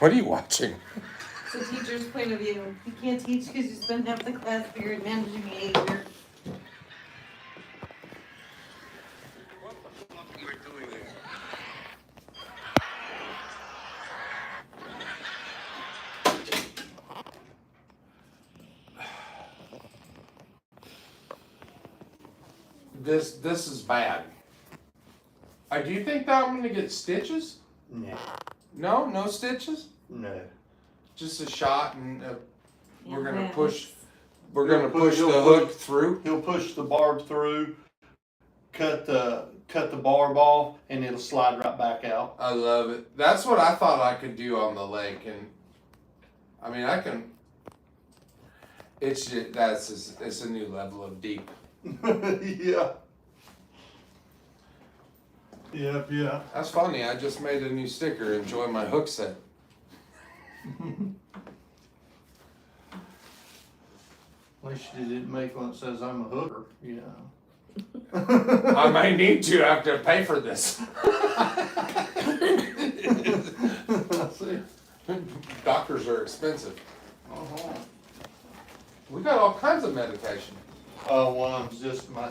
What are you watching? It's the teacher's point of view. You can't teach because you spend half the class period managing behavior. What the fuck am I doing here? This is bad. Do you think that I'm gonna get stitches? No. No stitches. No. Just a shot, and we're gonna Yeah, push. it's- We're gonna push the He'll hook through. He'll push the barb through, cut the barb off, and it'll slide right back out. I love it. That's what I thought I could do on the lake, and I mean I can. It's just, it's a new level of deep. Yeah. Yeah. That's funny. I just made a new sticker. Enjoy my hook set. At least you didn't make one that says I'm a hooker, you know. I might need to after I pay for this. See? Doctors are expensive. Uh-huh. We got all kinds of medication. One of them's just my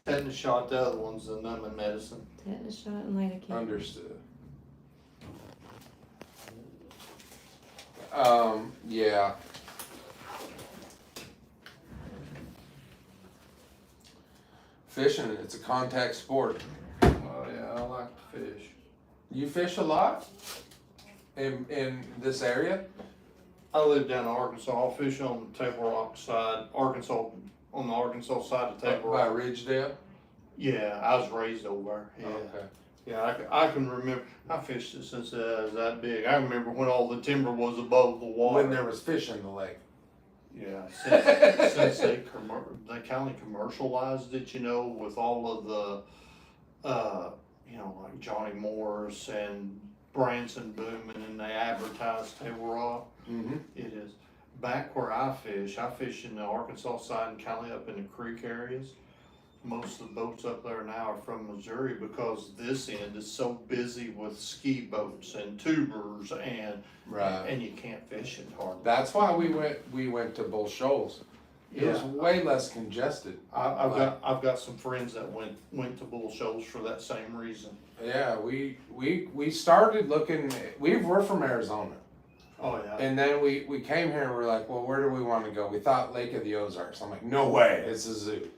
tetanus shot, the other one's the numbing medicine. Tetanus shot and lidocaine. Understood. Yeah. Fishing, it's a contact sport. Oh yeah, I like to fish. You fish a lot in this area? I live down in Arkansas. I'll fish on the Table Rock side, on the Arkansas side of Table By Rock. Ridgedale? Yeah, I was raised over there. Yeah. Okay. Yeah, I can remember. I fished it since I was that big. I remember when all the timber was above the water. When there was fish in the lake. Yeah, since they kind of commercialized it, you know, with all of the, you know, like Johnny Morris and Branson Booming, and they advertised Table Rock. Mm-hmm. It is. Back where I fish in the Arkansas side and kind of up in the creek areas. Most of the boats up there now are from Missouri because this end is so busy with ski boats and tubers Right. and you can't fish it hardly. That's why we went to Bull Shoals. It was Yeah. way less congested. I've got some friends that went to Bull Shoals for that same reason. Yeah, we started looking. We're from Arizona, Oh yeah. and then we came here and we're like, well, where do we want to go? We thought Lake of the Ozarks. I'm like, no way, it's a zoo.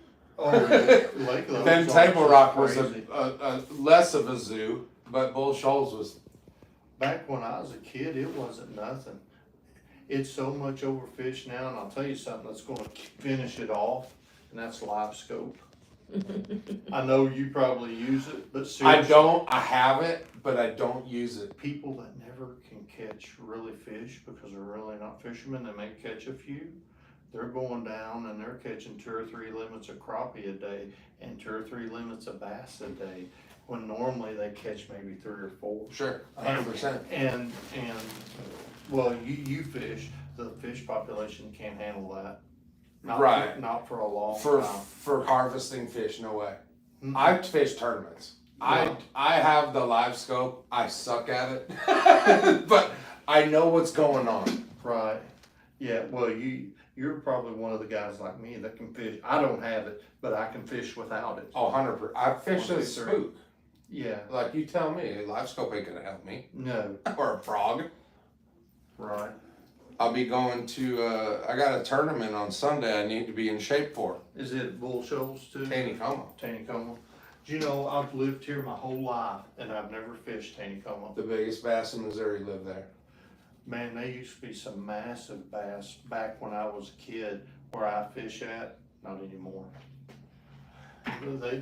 Oh yeah. Lake of the Then Ozarks Table is Rock was crazy. a less of a zoo, but Bull Shoals was. Back when I was a kid, it wasn't nothing. It's so much overfished now, and I'll tell you something that's going to finish it off, and that's live scope. I know you probably use it, but seriously, I have it, but I don't use it. people that never can catch really fish because they're really not fishermen, they may catch a few. They're going down and they're catching 2 or 3 limits of crappie a day and 2 or 3 limits of bass a day, when normally they catch maybe 3 or 4. Sure, 100%. And well, you fish. The fish population can't handle that. Right. Not for a long For time. for harvesting fish, no way. Mhm. I fish tournaments. Yeah. I have the live scope. I suck at it, but I know what's going on. Right. Yeah. Well, you're probably one of the guys like me that can fish. I don't have it, but I can fish without it. Oh, 100%. I fish a spook. Yeah. Like you tell me, a live scope ain't gonna help me. No. Or a frog. Right. I'll be going to. I got a tournament on Sunday. I need to be in shape for. Is it Bull Shoals too? Taneycomo. Taneycomo. Do you know I've lived here my whole life and I've never fished Taneycomo. The biggest bass in Missouri live there. Man, there used to be some massive bass back when I was a kid where I fish at. Not anymore.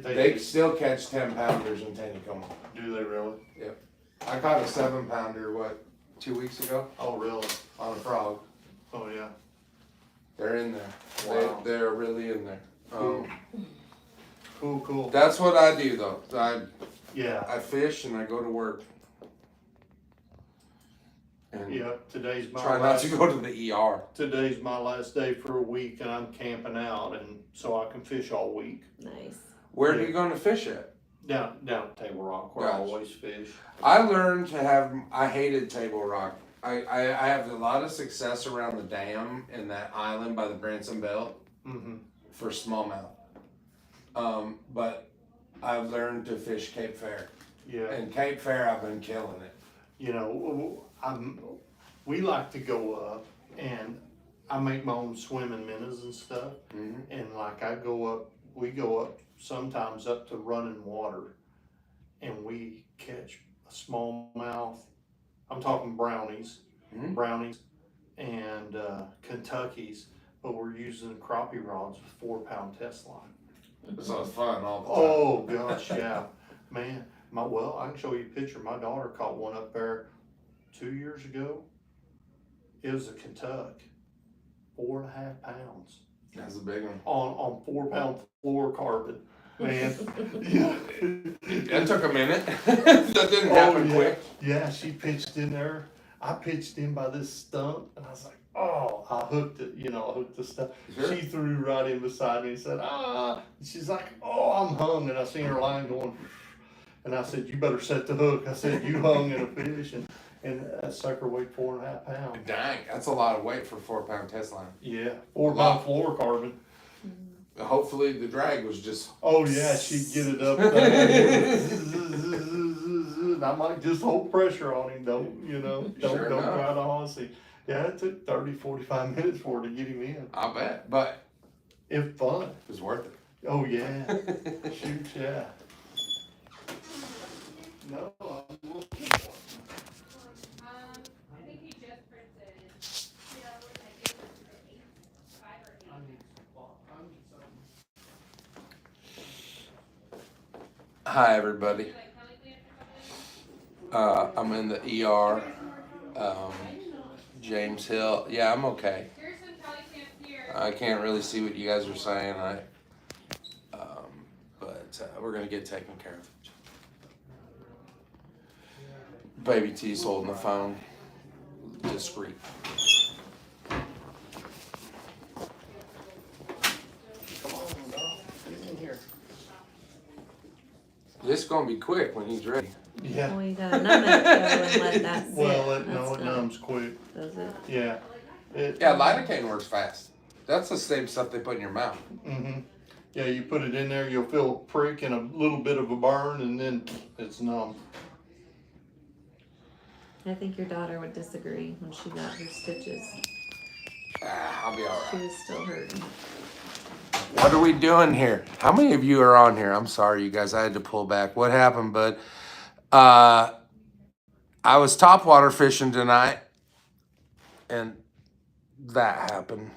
They still catch 10-pounders in Taneycomo. Do they really? I caught a 7-pounder, 2 weeks ago Oh, really? on a frog. Oh, yeah. They're in there. Wow. They're really in there. Cool. That's what I do though. Yeah. I fish and I go to work. And Yep. Today's my try not last. to go to the ER. Today's my last day for a week, and I'm camping out, and so I can fish all week. Nice. Where are you going to fish at? Down at Table Rock where I Gotcha. always fish. I learned to have. I hated Table Rock. I have a lot of success around the dam and that island by the Branson Belt Mm-hmm. for smallmouth. But I've learned to fish Cape Fear. Yeah. And Cape Fear, I've been killing it. You know, we like to go up, and I make my own swimming minnows and stuff. Mm-hmm. And like we go up sometimes up to running water, and we catch a smallmouth. I'm talking brownies, Mm-hmm. and Kentuckies, but we're using crappie rods with 4-pound test line. So it's fun all the time. Oh gosh, yeah, man. I can show you a picture. My daughter caught one up there 2 years ago. It was a Kentucky, 4.5 pounds That's a big one. on 4-pound fluorocarbon. Man, yeah. That took a minute. That didn't happen yeah. quick. Yeah, she pitched in there. I pitched in by this stump, and I was like, oh, I hooked it. I hooked the stuff. Sure. She threw right in beside me and said, ah. And she's like, oh, I'm hung. And I seen her line going, and I said, you better set the hook. I said, you hung in a fish, and that sucker weighed 4.5 pounds. Dang, that's a lot of weight for a 4-pound test line. Yeah, 4-pound fluorocarbon. Hopefully the drag was just. Oh yeah, she'd get it up there. And I might just hold pressure on him. Don't Sure enough. try to hossy. Yeah, it took 30, 45 minutes for her to get him in. I bet, but It's fun. it was worth it. Oh yeah, shoot yeah. No, I'm looking for it. I think he just printed. I need something. Hi everybody. I'm in the ER. James Hill. Yeah, I'm okay. Here's some Kelly Camp here. I can't really see what you guys are saying. But we're gonna get taken care of. Baby T's holding the phone. Discreet. Come on, dog. Get in here. This is gonna be quick when he's ready. Yeah. Well, you gotta numb it though and let that sit. Well, it That's not- numbs quick. Does it? Yeah. Yeah, lidocaine works fast. That's the same stuff they put in your mouth. Mm-hmm. Yeah, you put it in there, you'll feel a prick and a little bit of a burn, and then it's numb. I think your daughter would disagree when she got her stitches. I'll be She alright. was still hurting. What are we doing here? How many of you are on here? I'm sorry, you guys. I had to pull back. What happened, bud? I was topwater fishing tonight, and that happened.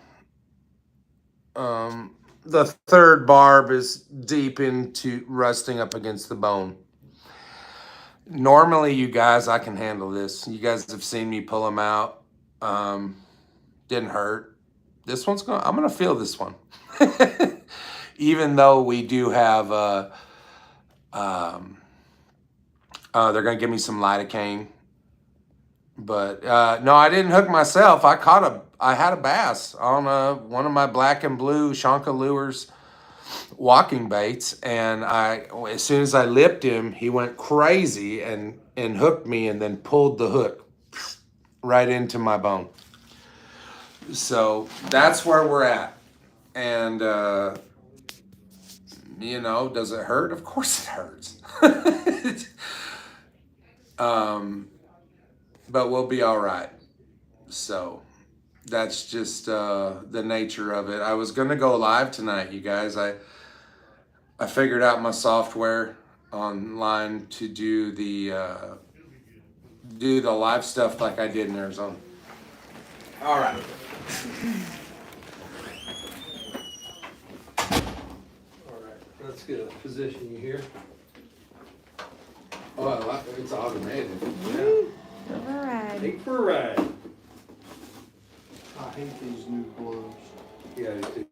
The third barb is deep into rusting up against the bone. Normally, you guys, I can handle this. You guys have seen me pull them out. Didn't hurt. This one's I'm gonna feel this one. Even though we do have, they're gonna give me some lidocaine. But no, I didn't hook myself. I had a bass on one of my black and blue Shanka lures walking baits, and as soon as I lipped him, he went crazy and hooked me, and then pulled the hook right into my bone. So that's where we're at. And does it hurt? Of course it hurts. But we'll be all right. So that's just the nature of it. I was gonna go live tonight, you guys. I figured out my software online to do the live stuff like I did in Arizona. All right. All right, let's get a position you here. Oh, it's automated. Alright. Take for a ride. I hate these new gloves. Yeah, I do.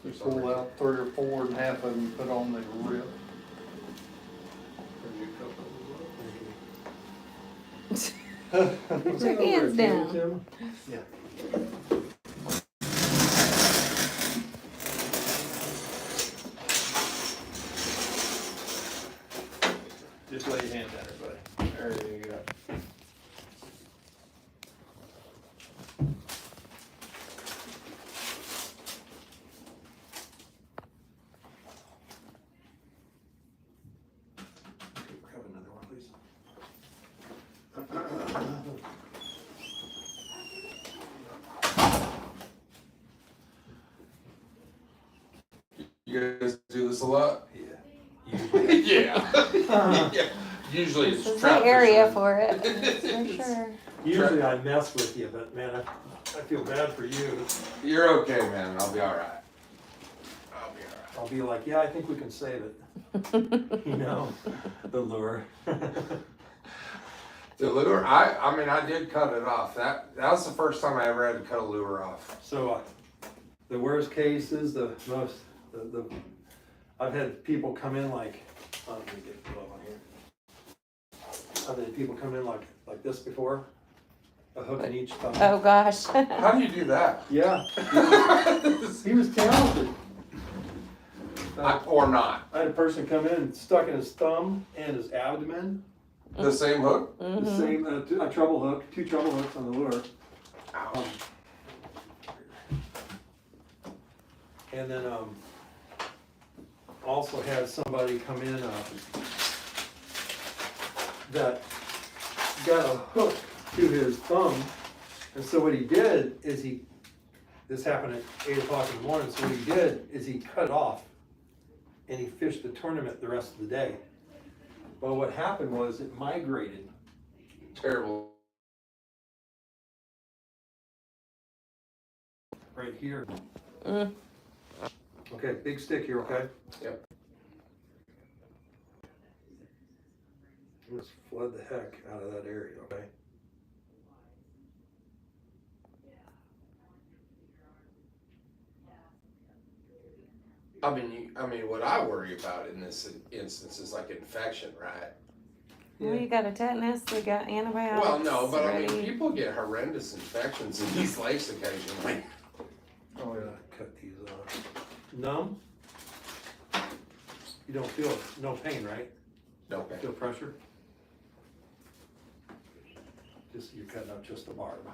You pull out 3 or 4 and half of them put on, they rip. Put your hands down. Yeah. Just lay your hand down there, buddy. There you go. Grab another one, please. You guys do this a lot? Yeah. Usually. Yeah. Yeah. Usually it's This is trap the area fishing. for it, that's for sure. Usually I mess with you, but man, I feel bad for you. You're okay, man. I'll be all right. I'll be all right. I'll be like, yeah, I think we can save it. You know, the lure. The lure, I mean, I did cut it off. That was the first time I ever had to cut a lure off. So, the worst case is I've had people come in like, let me get the glove on here. I've had people come in like this before, a hook in each thumb. Oh, gosh. How do you do that? Yeah, he was talented. Or not? I had a person come in and stuck in his thumb and his abdomen. The same hook? The same, a treble hook, 2 treble hooks on the lure. And then also had somebody come in that got a hook to his thumb. And so what he did is this happened at 8 o'clock in the morning, so what he did is he cut it off and he fished the tournament the rest of the day. But what happened was it migrated. Terrible. Right here. Mm. Okay, big stick here, okay? Yep. Let's flood the heck out of that area, okay? I mean, what I worry about in this instance is like infection, right? Well, you got a tetanus, we got antibiotics. Well, no, but I mean, ready. people get horrendous infections in these lakes occasionally. Oh, yeah, cut these off. Numb? You don't feel it, no pain, right? Okay. Feel pressure? Just, you're cutting up just the barb.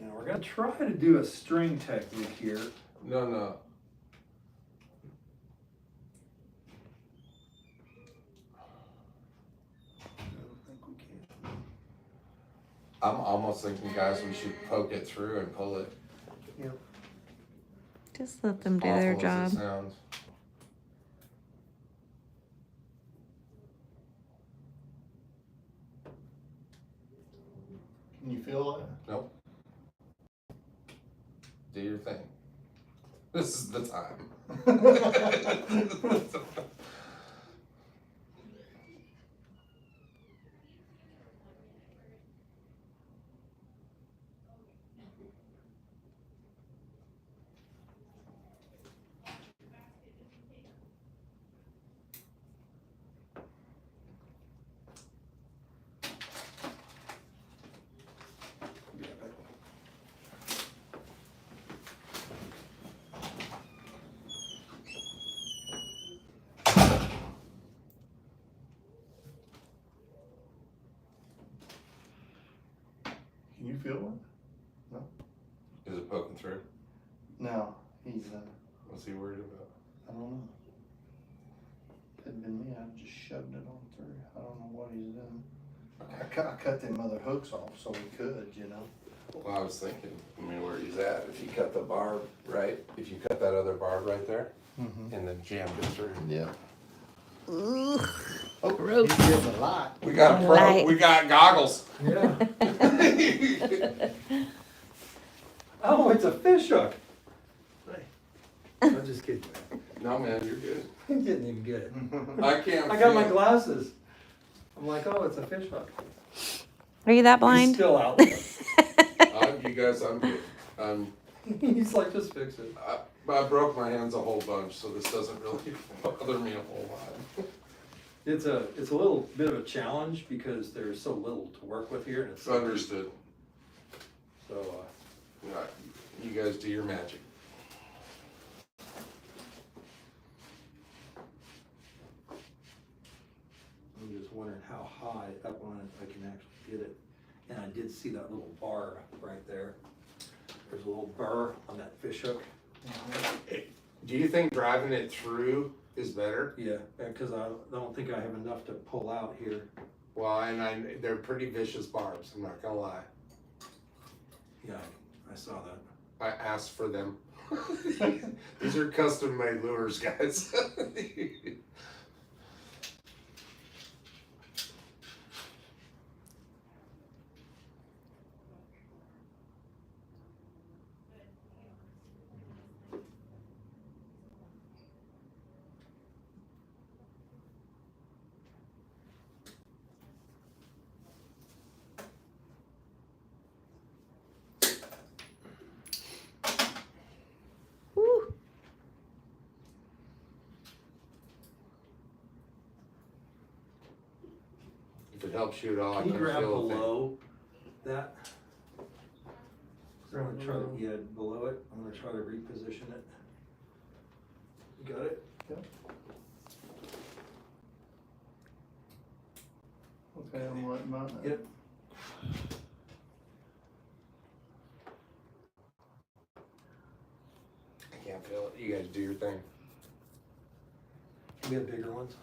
Now we're gonna try to do a string technique here. No. I don't think we can. I'm almost thinking, guys, we should poke it through and pull it. Just let them do their Awful as job. it sounds. Can you feel that? Nope. Do your thing. This is the time. Can you feel it? Is it poking through? No, he's, What's he worried about? I don't know. If it'd been me, I'd just shoved it on through. I don't know what he's doing. I cut them other hooks off so we could, you know. Well, I was thinking, I mean, where he's at, if you cut the barb, right? If you cut that other barb right there, and then jammed it through. Yeah. Ugh. Oh, Gross. he's getting a lot. We got a pro, Light. we got goggles. Yeah. Oh, it's a fish hook. I'm just kidding. No, man, you're good. I didn't even get it. I can't I got my feel- glasses. I'm like, oh, it's a fish hook. Are you that He's blind? still out there. You guys, I'm good. He's like, just fix it. I broke my hands a whole bunch, so this doesn't really bother me a whole lot. It's a little bit of a challenge because there's so little to work with here, and it's so deep. Understood. So, Right. You guys do your magic. I'm just wondering how high up on it I can actually get it. And I did see that little bar right there. There's a little burr on that fish hook. Do you think driving it through is better? Yeah, because I don't think I have enough to pull out here. Well, and they're pretty vicious barbs, I'm not gonna lie. Yeah, I saw that. I asked for them. These are custom made lures, guys. If it helps you at all, I Can you can grab feel a thing. below that? I'm gonna try to, yeah, below it. I'm gonna try to reposition it. You got it? Okay, I'm letting mine. Yep. I can't feel it. You guys do your thing. We have bigger ones.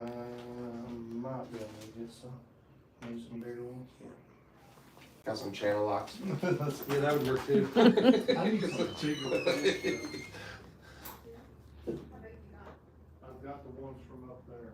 Might be able to get some, maybe some bigger ones. Got some channel locks. Yeah, that would work too. I need some bigger ones. I've got the ones from up there.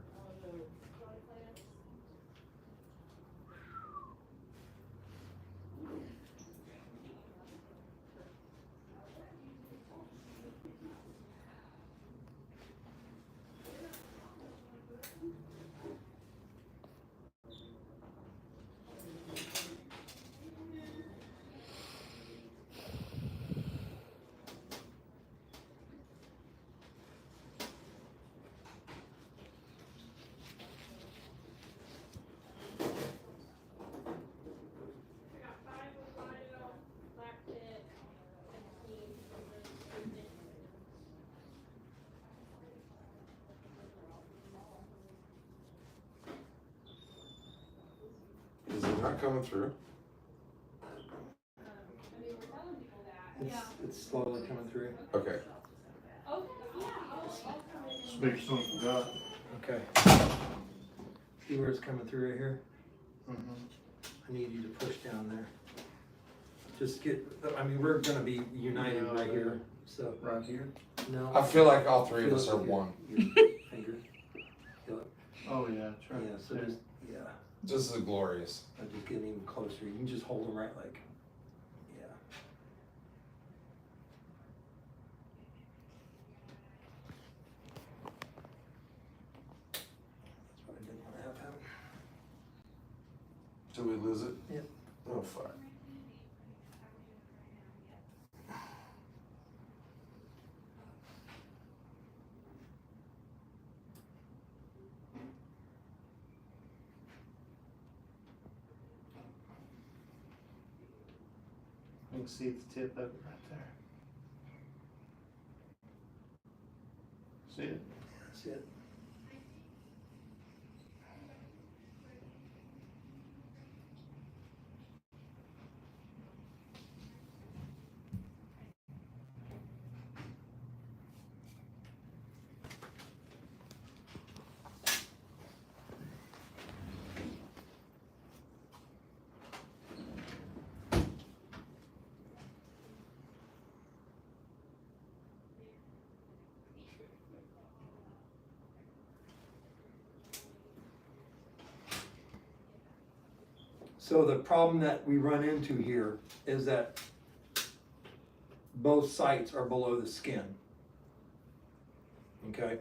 I got 5 Lotto, Black Tip, 15. Is it not coming through? I mean, we're telling people that. It's slowly coming through. Okay. Okay, yeah, I'll come in. Speak some forgot. Okay. See where it's coming through right here? I need you to push down there. Just get, I mean, we're gonna be united right here, so. Right here? No. I feel like all three of Feel us it are with your- one. your finger. Feel it? Oh, yeah, that's right. Yeah, so just, yeah, This is glorious. I'm just getting even closer. You can just hold them right like, yeah. That's what I didn't want to have happen. Did we lose it? Yep. Oh, fuck. You can see the tip of it right there. See it? That's it. So the problem that we run into here is that both sites are below the skin. Okay,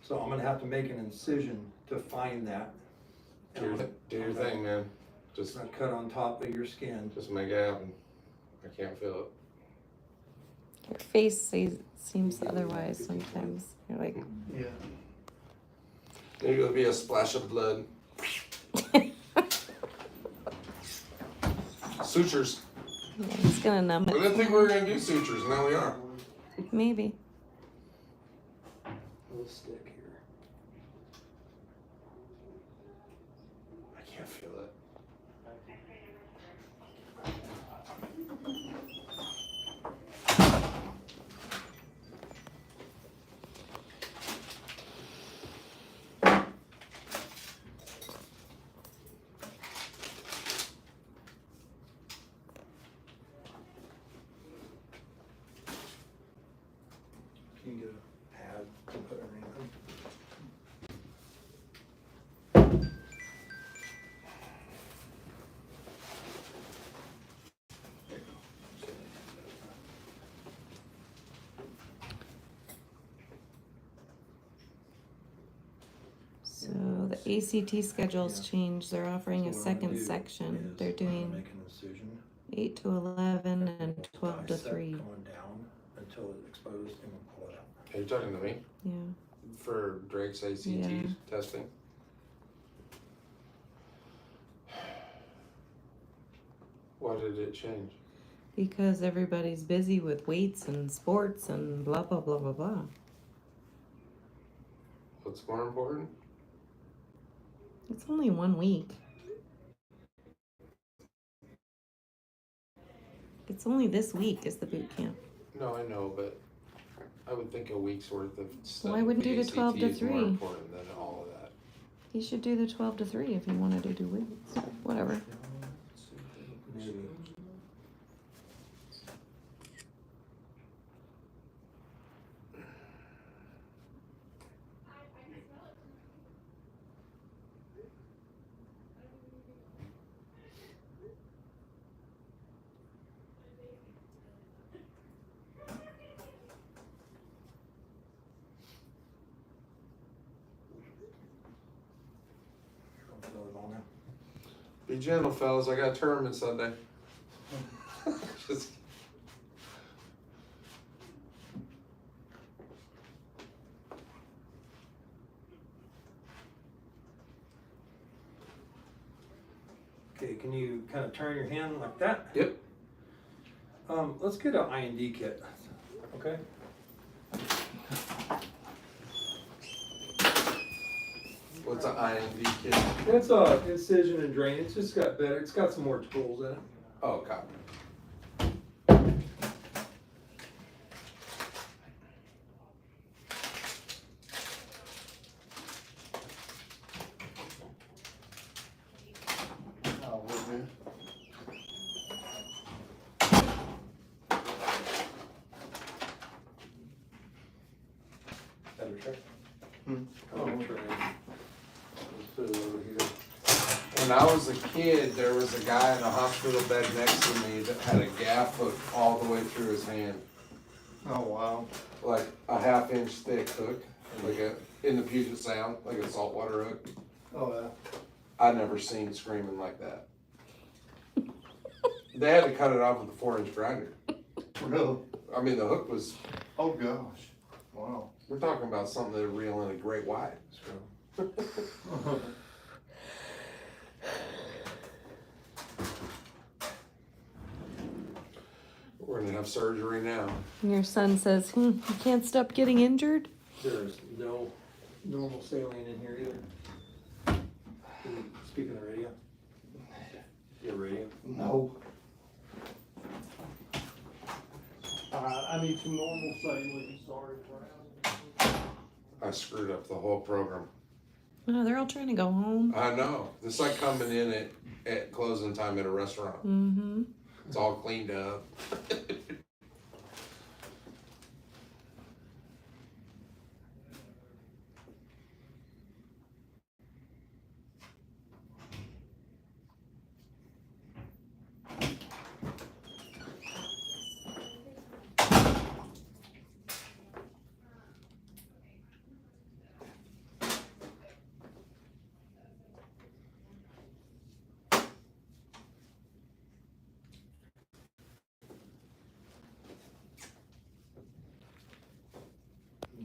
so I'm gonna have to make an incision to find that. Do your thing, man. It's gonna cut on top of your skin. Just make it happen. I can't feel it. Your face seems otherwise sometimes. You're like, Yeah. Maybe it'll be a splash of blood. Sutures. Yeah, it's gonna numb We it. didn't think we were gonna do sutures, now we are. Maybe. Little stick here. I can't feel it. Can you get a pad to put underneath them? So the ACT schedule's changed. They're offering a So what I'm gonna second do section. is They're I'm gonna doing make an incision. 8 to 11 and 12 to Bicep 3. Going down until it's exposed and we'll pull it out. Are you talking to me? Yeah. For Drake's ACT Yeah. testing? Why did it change? Because everybody's busy with weights and sports and blah, blah, blah, blah, blah. What's more important? It's only 1 week. It's only this week is the boot camp. No, I know, but I would think a week's worth of study. Why wouldn't for do the ACT 12 to is more 3? important than all of that. You should do the 12 to 3 if you wanted to do weights. Whatever. Maybe. Don't feel it all now. Be gentle, fellas. I got a tournament Sunday. Just Okay, can you kind of turn your hand like that? Yep. Let's get an IND kit. Okay. What's an IND kit? It's a incision and drain. It's just got better. It's got some more tools in it. Oh, copy. Oh, we're good. Better check. Hmm. Oh, tray. Let's put it over here. When I was a kid, there was a guy in a hospital bed next to me that had a gaff hook all the way through his hand. Oh, wow. Like a 1/2 inch thick hook, like in the Puget Sound, like a saltwater hook. Oh, yeah. I'd never seen screaming like that. They had to cut it off with a 4-inch grinder. Really? I mean, the hook was, Oh, gosh. Wow. we're talking about something that reel in a great white. We're gonna have surgery now. Your son says, you can't stop getting injured? There's no normal saline in here either. Can you speak on the radio? Your radio? No. I need some normal saline, sorry. I screwed up the whole program. Oh, they're all trying to go home. I know. It's like coming in at closing time at a restaurant. Mm-hmm. It's all cleaned up.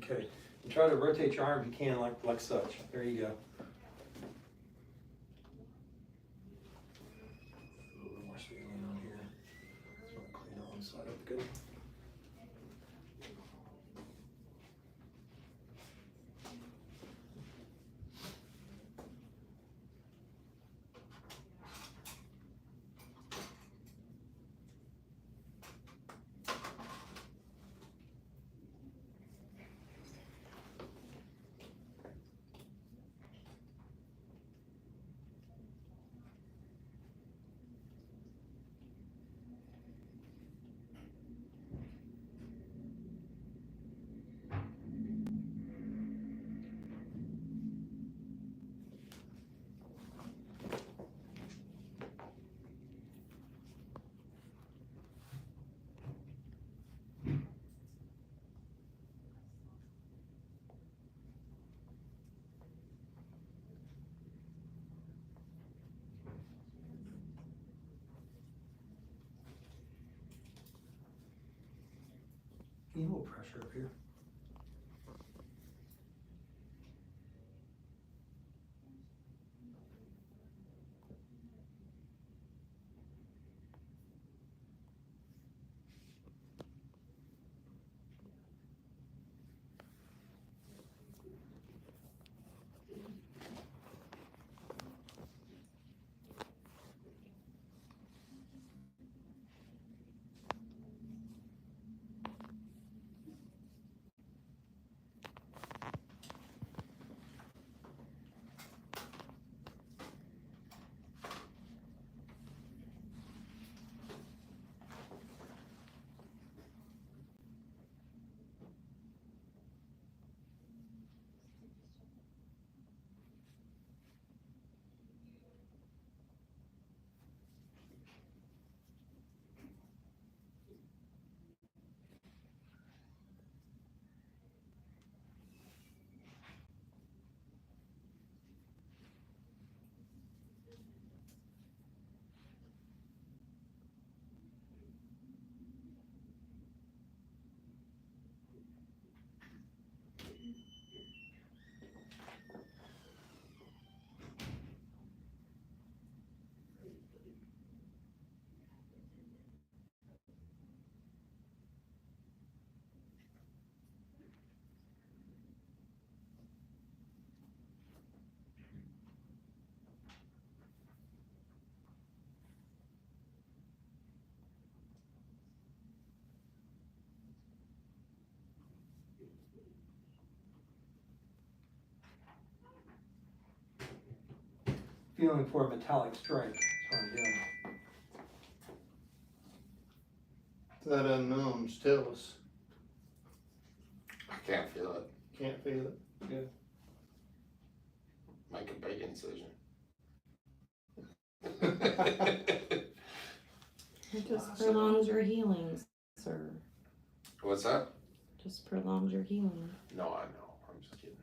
Okay. I'm try to rotate your arm if you can, like such. There you go. A little more sweetly on here. Just want to clean that one side up good. Need a little pressure up here. Feeling for a metallic strike. That's what I'm doing. That unknowns, tell us. I can't feel it. Can't feel it? Good. Make a big incision. It just prolongs your healing, sir. What's that? Just prolongs your healing. No, I know. I'm just kidding.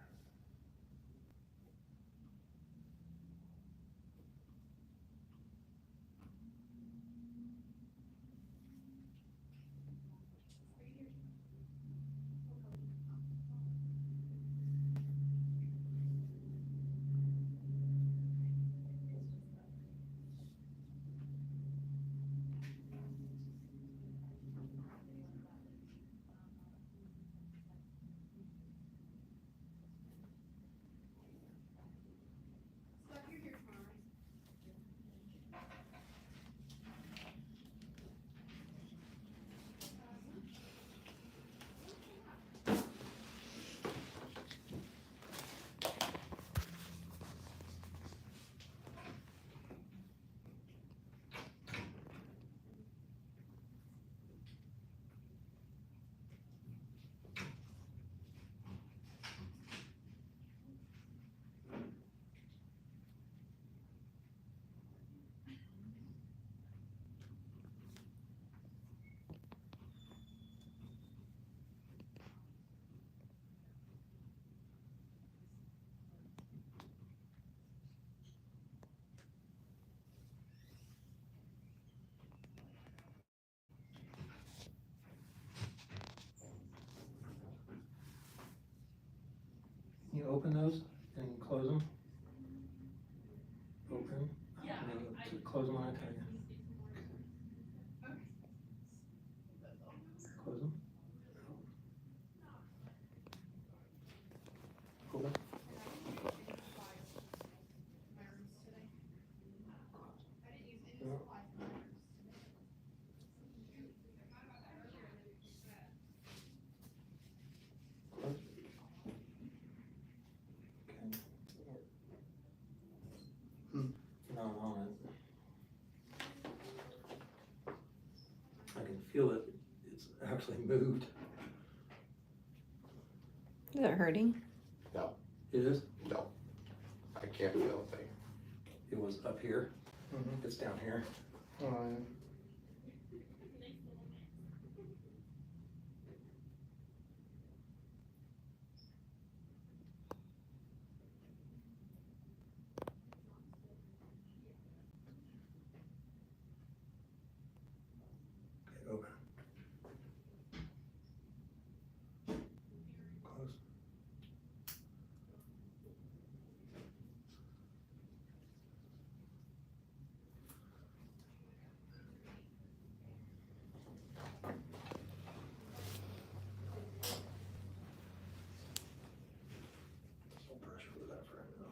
you open those and close them? Open? Yeah, To close them when I tell you. Close them. Open. No. Close. Okay. Not on it. I can feel it. It's actually moved. Is it hurting? It is? No, I can't feel a thing. It was up here. Mhm. It's down here. Oh, yeah. Okay, open. Close. No pressure with that for right now.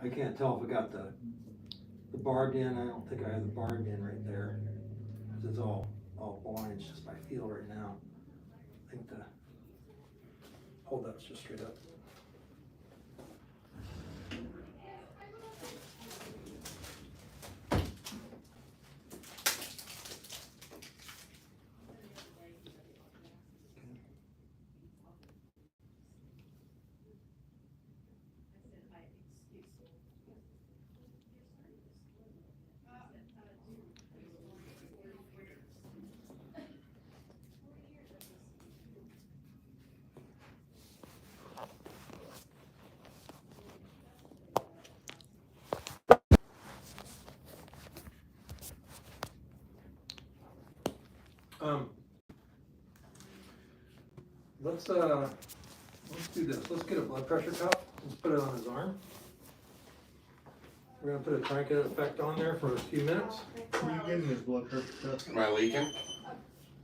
I can't tell if I got the barbed in. I don't think I have the barbed in right there. It's all blind. It's just by feel right now. I think the hold that just straight up. Let's do this. Let's get a blood pressure cuff. Let's put it on his arm. We're gonna put a tourniquet effect on there for a few minutes. You give him his blood pressure cuff. Am I leaking?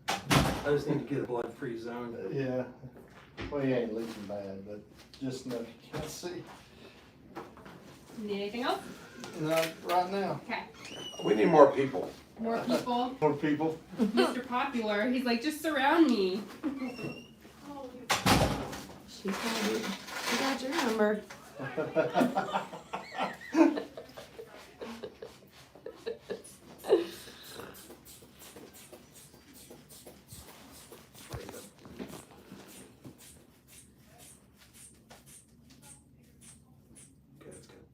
I just need to get a blood-free zone. Yeah. Well, he ain't leaking bad, but just enough you can't see. Need anything else? Not right now. Okay. We need more people. More people. More people. Mr. Popular. He's like, just surround me. She got your number. Okay, that's good.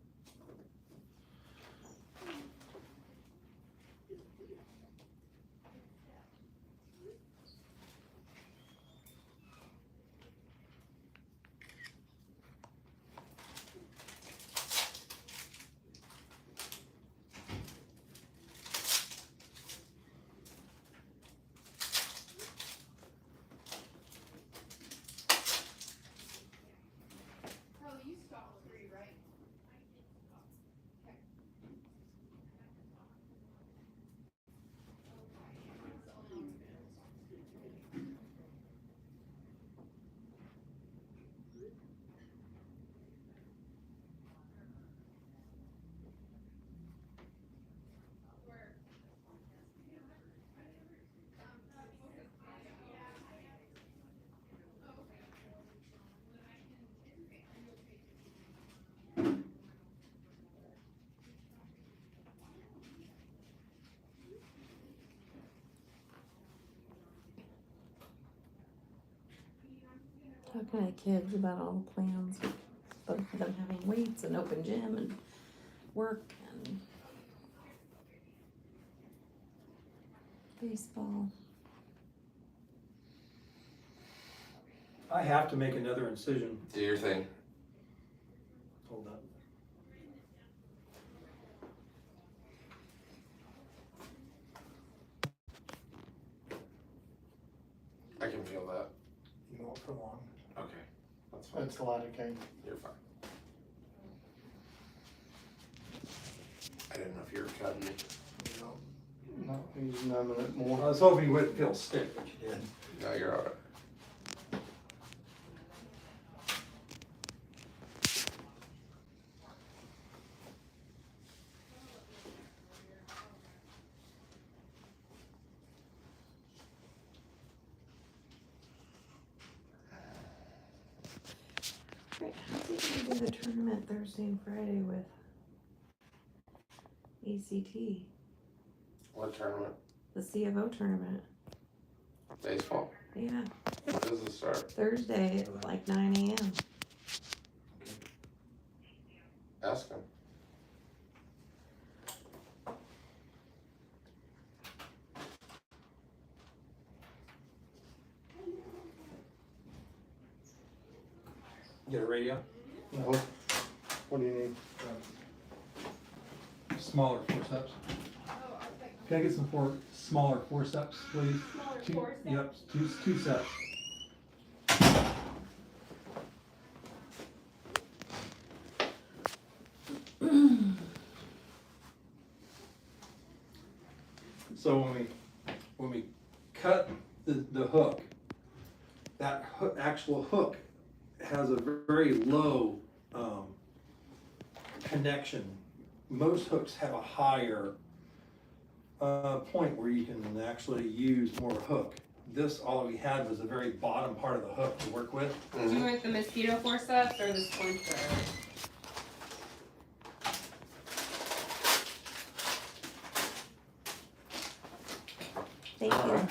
talking to kids about all the plans, with both of them having weights and open gym and work and baseball. I have to make another incision. Do your thing. Hold up. I can feel that. You won't for long. Okay, that's fine. That's lidocaine. You're fine. I didn't know if you were cutting me. No, he's numbing it I more. was hoping you wouldn't feel stiff, but you did. No, you're all right. Right, how's he gonna do the tournament Thursday and Friday with ACT? What tournament? The CFO tournament. Baseball? Yeah, When does it start? Thursday at like 9 a.m. Ask him. Get a radio? No. What do you need? Smaller forceps. Can I get some smaller forceps, please? Smaller Two- forceps? Yep, two sets. So when we cut the hook, that actual hook has a very low connection. Most hooks have a higher point where you can actually use more hook. This, all we had was the very bottom part of the hook to work with. Do you want the mosquito forceps or the splinter? Thank you.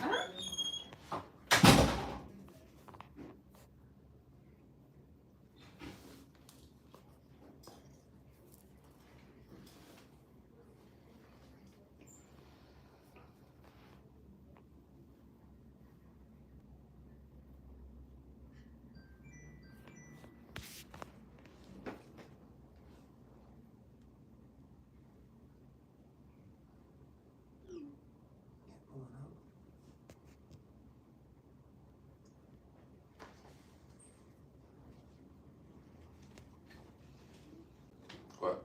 What?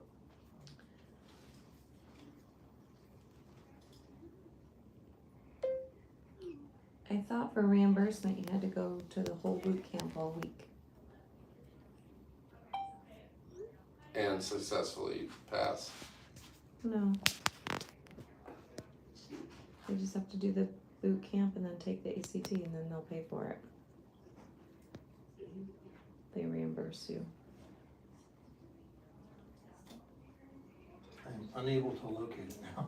I thought for reimbursement you had to go to the whole boot camp all week. And successfully pass. No. You just have to do the boot camp and then take the ACT and then they'll pay for it. They reimburse you. I'm unable to locate it now.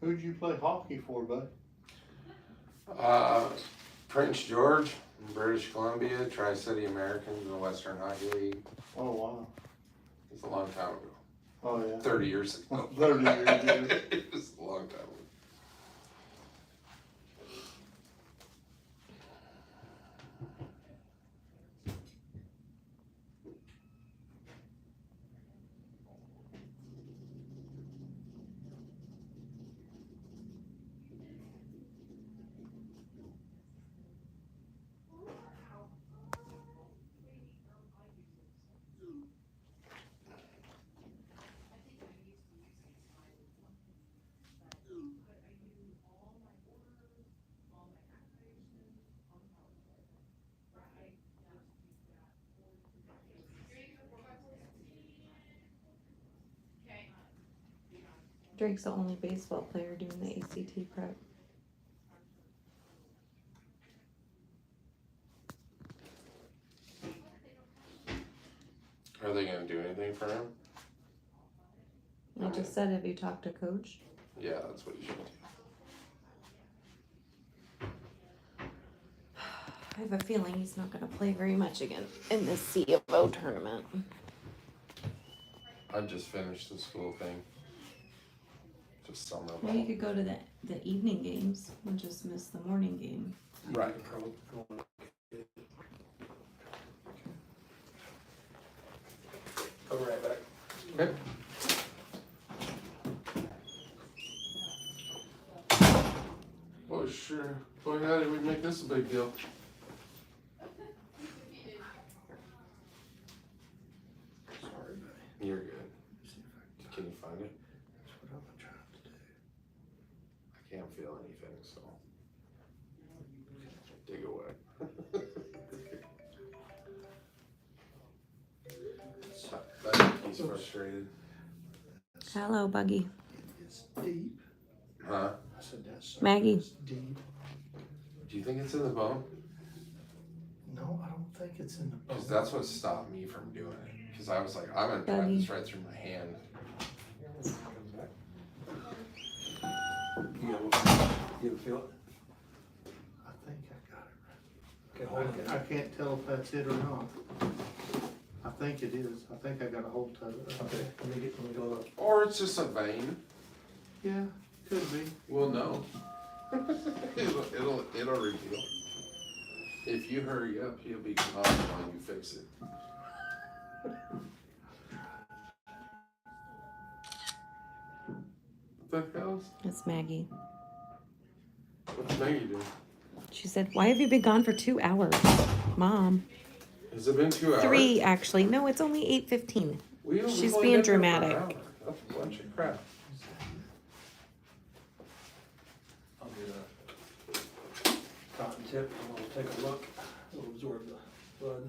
Who'd you play hockey for, bud? Prince George, British Columbia, Tri-City Americans, the Western Hockey League. Oh, wow. It's a long time ago. Oh, yeah. 30 years ago. 30 years ago. It was a long time ago. Drake's the only baseball player doing the ACT prep. Are they gonna do anything for him? I just said, have you talked to coach? Yeah, that's what you should do. I have a feeling he's not gonna play very much again in this C of O tournament. I just finished the school thing. Just summer Maybe you ball. could go to the evening games and just miss the morning game. Right. I'll be right back. Okay. Oh, sure. Boy, how did we make this a big deal? Sorry, buddy. You're good. See if I Can you find it? That's what I'm trying to do. I can't feel anything, so. Dig away. He's frustrated. Hello, Buggy. It's deep. Huh? I said that's Maggie. deep. Do you think it's in the bone? No, I don't think it's in the bone. Because that's what stopped me from doing it. Because I was like, I'm gonna drive this right through my hand. You feel it? I think I got it Okay, hold right. it. I can't tell if that's it or not. I think it is. I think I got a hold of it. Okay, let me go look. Or it's just a vein. Yeah, could be. We'll know. it'll reveal. If you hurry up, he'll be gone while you fix it. What the hell? It's Maggie. What's Maggie doing? She said, why have you been gone for 2 hours? Mom. Has it been 2 hours? 3, actually. No, it's only 8:15. We've She's only being been there for an dramatic. hour. That's a bunch of crap. I'll get a cotton tip and we'll take a look. It'll absorb the blood.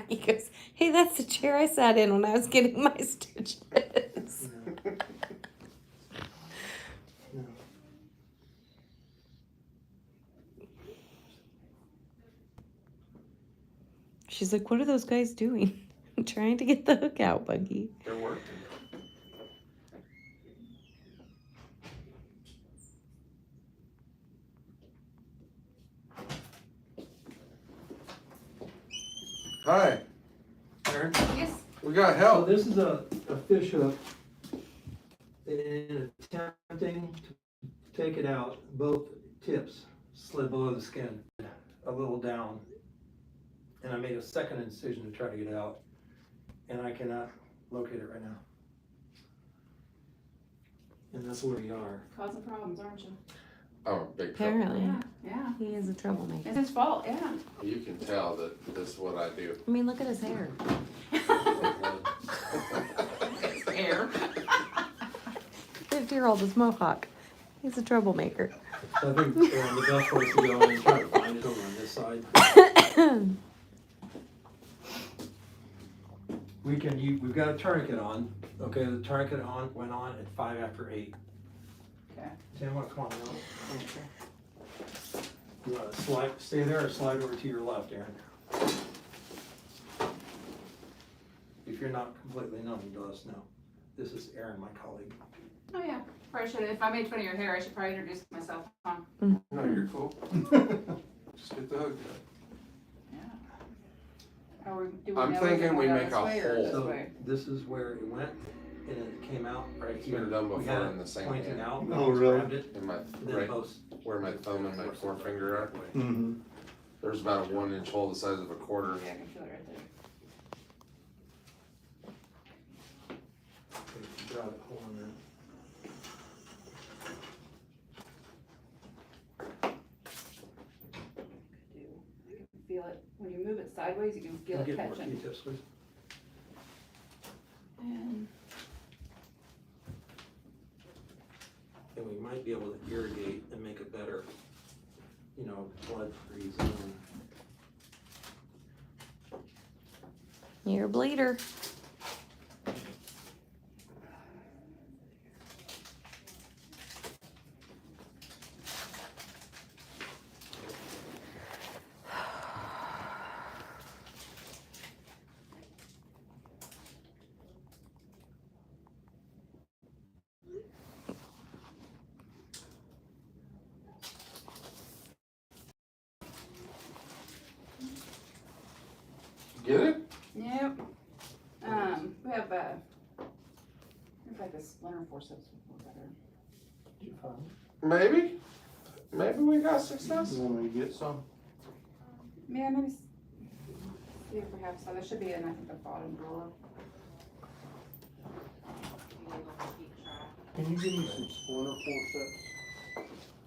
He goes, hey, that's the chair I sat in when I was getting my stitches. No. She's like, what are those guys doing? I'm trying to get the hook out, Buggy. They're working. Hi, Aaron? Yes. we got So help. this is a fish hook. In attempting to take it out, both tips slid below the skin, a little down. And I made a second incision to try to get it out. And I cannot locate it right now. And that's where we are. Causing problems, aren't you? Oh, big trouble. Apparently. Yeah. He is a troublemaker. It's his fault, yeah. You can tell that this is what I do. I mean, look at his hair. His hair. 50-year-old is Mohawk. He's a troublemaker. So I think the best place to go and try to find it over on this side. We've got a tourniquet on. Okay, the tourniquet went on at 5 after 8. Okay. Tim, come on now. You wanna stay there or slide over to your left, Aaron? If you're not completely numb, you let us know. This is Aaron, my colleague. Oh, yeah. Probably should, if I made fun of your hair, I should probably introduce myself, huh? No, you're cool. Just get the hook. Yeah. Or do we I'm know thinking if we go make this a way or this hole. So way? this is where it went, and it came out right It's here. been done We before had in it the same pointing hand. out. Oh, we really? grabbed it, In my then right, both- where my thumb and my forefinger are. Mm-hmm. There's about a 1-inch hole the size of a quarter. Yeah, I can feel it right there. Okay, got it, hold on there. I can feel it. When you move it sideways, you can feel Can it you get more catching. Q-tips, please? And And we might be able to irrigate and make a better, blood-free zone. You're a bleeder. the splinter forceps would work better. Did you find Maybe we got success. it? You want me to get some? Yeah, maybe see if we have some. There should be in, I think, the bottom drawer. Be able to keep track. Can you give me some splinter forceps?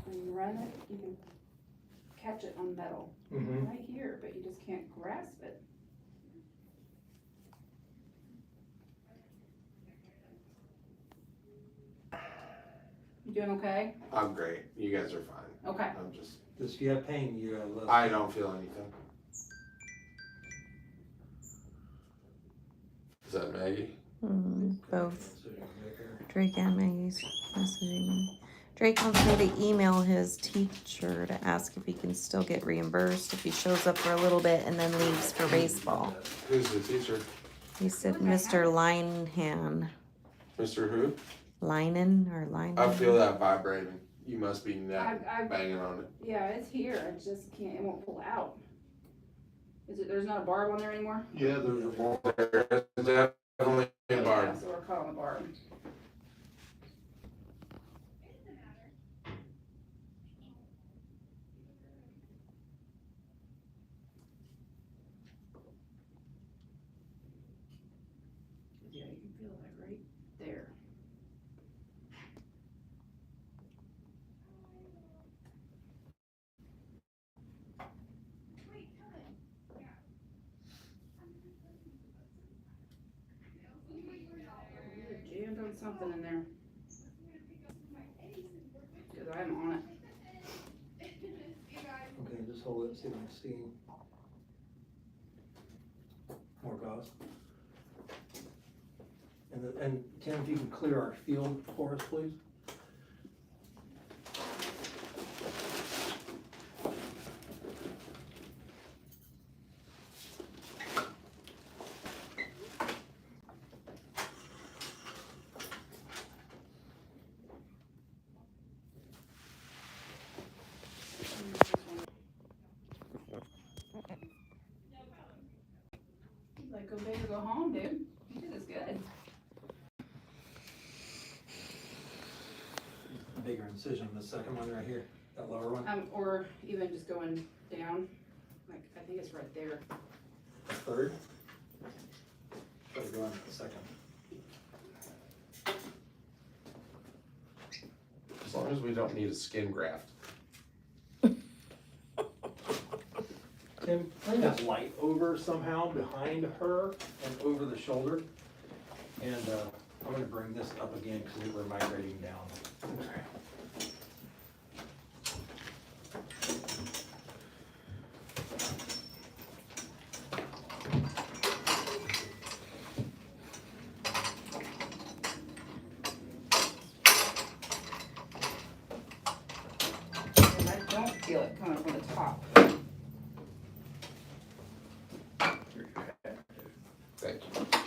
When you run it, you can catch it on metal Mm-hmm. right here, but you just can't grasp it. You doing okay? I'm great. You guys are fine. Okay. I'm just. If you have pain, you gotta let. I don't feel anything. Is that Maggie? Both. Drake and Maggie's messaging me. Drake wants me to email his teacher to ask if he can still get reimbursed if he shows up for a little bit and then leaves for baseball. Who's the teacher? He said Mr. Linehan. Mr. Who? Linen or Linehan? I feel that vibrating. You must be I banging on it. yeah, it's here. I just can't. It won't pull out. Is it? There's not a barb on there anymore. Yeah, there's a ball. There is definitely a Yeah, bar. so we're caught on the barb. Yeah, you can feel that right there. You're jammed on something in there. Cause I'm on it. Okay, just hold it, see if I can see. More gauze. And Tim, if you can clear our field for us, please. Like, go big or go home, dude. You did this good. Bigger incision, the second one right here, that lower one, Or even just going down. Like, I think it's right there. the third. Try to go on the second. As long as we don't need a skin graft. Tim, bring that light over somehow behind her and over the shoulder. And I'm gonna bring this up again because we're migrating down. And I don't feel it coming from the top. Thank you.